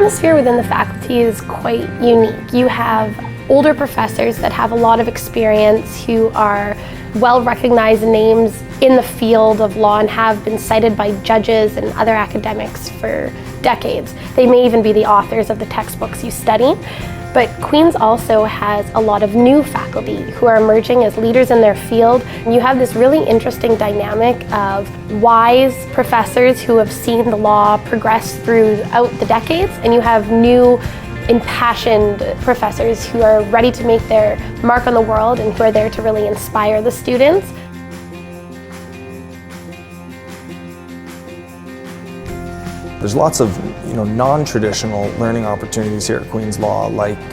atmosphere within the faculty is quite unique. You have older professors that have a lot of experience, who are well-recognized names in the field of law and have been cited by judges and other academics for decades. They may even be the authors of the textbooks you study. But Queen's also has a lot of new faculty who are emerging as leaders in their field. You have this really interesting dynamic of wise professors who have seen the law progress throughout the decades, and you have new impassioned professors who are ready to make their mark on the world and who are there to really inspire the students. There's lots of non-traditional learning opportunities here at Queen's Law, like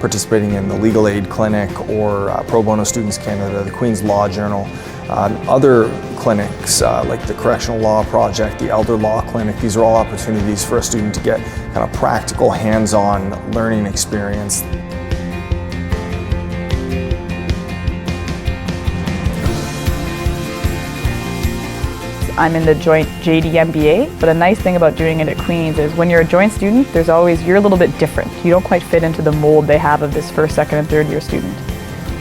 participating in the Legal Aid Clinic or Pro Bono Students Canada, the Queen's Law Journal, other clinics like the Correctional Law Project, the Elder Law Clinic. These are all opportunities for a student to get kind of practical, hands-on learning experience. I'm in the joint JD MBA, but a nice thing about doing it at Queen's is when you're a joint student, you're a little bit different. You don't quite fit into the mold they have of this first, second, and third year student.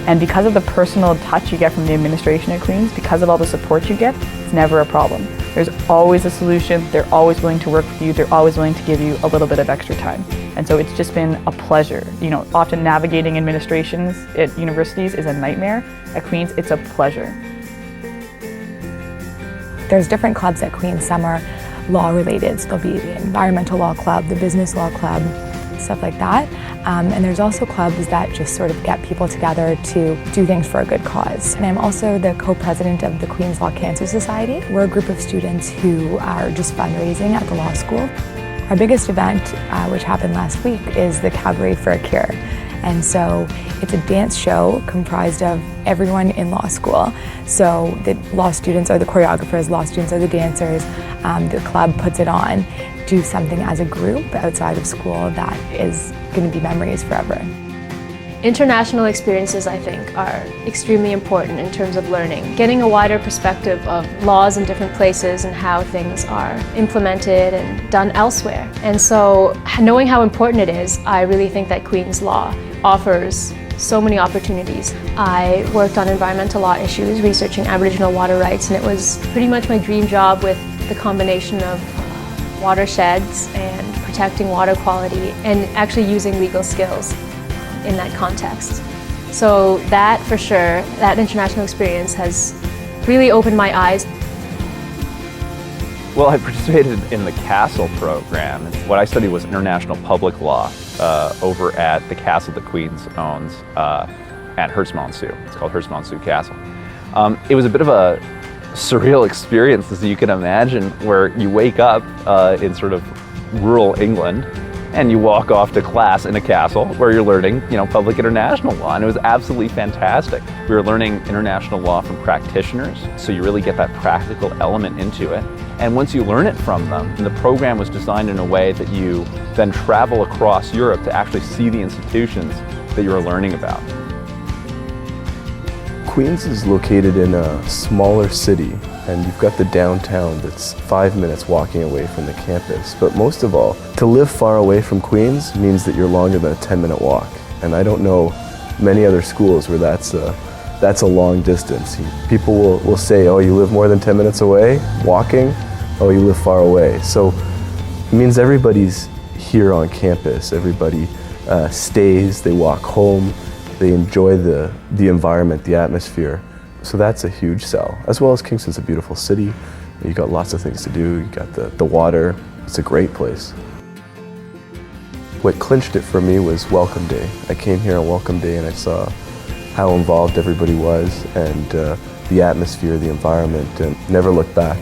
And because of the personal touch you get from the administration at Queen's, because of all the support you get, it's never a problem. There's always a solution, they're always willing to work with you, they're always willing to give you a little bit of extra time. And so it's just been a pleasure. Often navigating administrations at universities is a nightmare. At Queen's, it's a pleasure. There's different clubs at Queen's. Some are law related, so there'll be the environmental law club, the business law club, stuff like that. And there's also clubs that just sort of get people together to do things for a good cause. And I'm also the co-president of the Queen's Law Cancer Society. We're a group of students who are just fundraising at the law school. Our biggest event, which happened last week, is the Cabaret for a Cure. And so it's a dance show comprised of everyone in law school. So the law students are the choreographers, law students are the dancers, the club puts it on, do something as a group outside of school that is going to be memories forever. International experiences, I think, are extremely important in terms of learning. Getting a wider perspective of laws in different places and how things are implemented and done elsewhere. And so, knowing how important it is, I really think that Queen's Law offers so many opportunities. I worked on environmental law issues, researching Aboriginal water rights, and it was pretty much my dream job with the combination of watersheds and protecting water quality and actually using legal skills in that context. So that, for sure, that international experience has really opened my eyes. Well, I participated in the Castle program. What I studied was international public law over at the castle that Queen's owns at Hurstmonceux. It's called Hurstmonceux Castle. It was a bit of a surreal experience, as you can imagine, where you wake up in sort of rural England and you walk off to class in a castle where you're learning, public international law, and it was absolutely fantastic. We were learning international law from practitioners, so you really get that practical element into it. And once you learn it from them, the program was designed in a way that you then travel across Europe to actually see the institutions that you were learning about. Queen's is located in a smaller city, and you've got the downtown that's 5 minutes walking away from the campus. But most of all, to live far away from Queen's means that you're longer than a 10-minute walk. And I don't know many other schools where that's a long distance. People will say, oh, you live more than 10 minutes away walking? Oh, you live far away. So it means everybody's here on campus. Everybody stays, they walk home, they enjoy the environment, the atmosphere. So that's a huge sell. As well as Kingston's a beautiful city. You got lots of things to do. You got the water. It's a great place. What clinched it for me was Welcome Day. I came here on Welcome Day and I saw how involved everybody was and the atmosphere, the environment, and never looked back.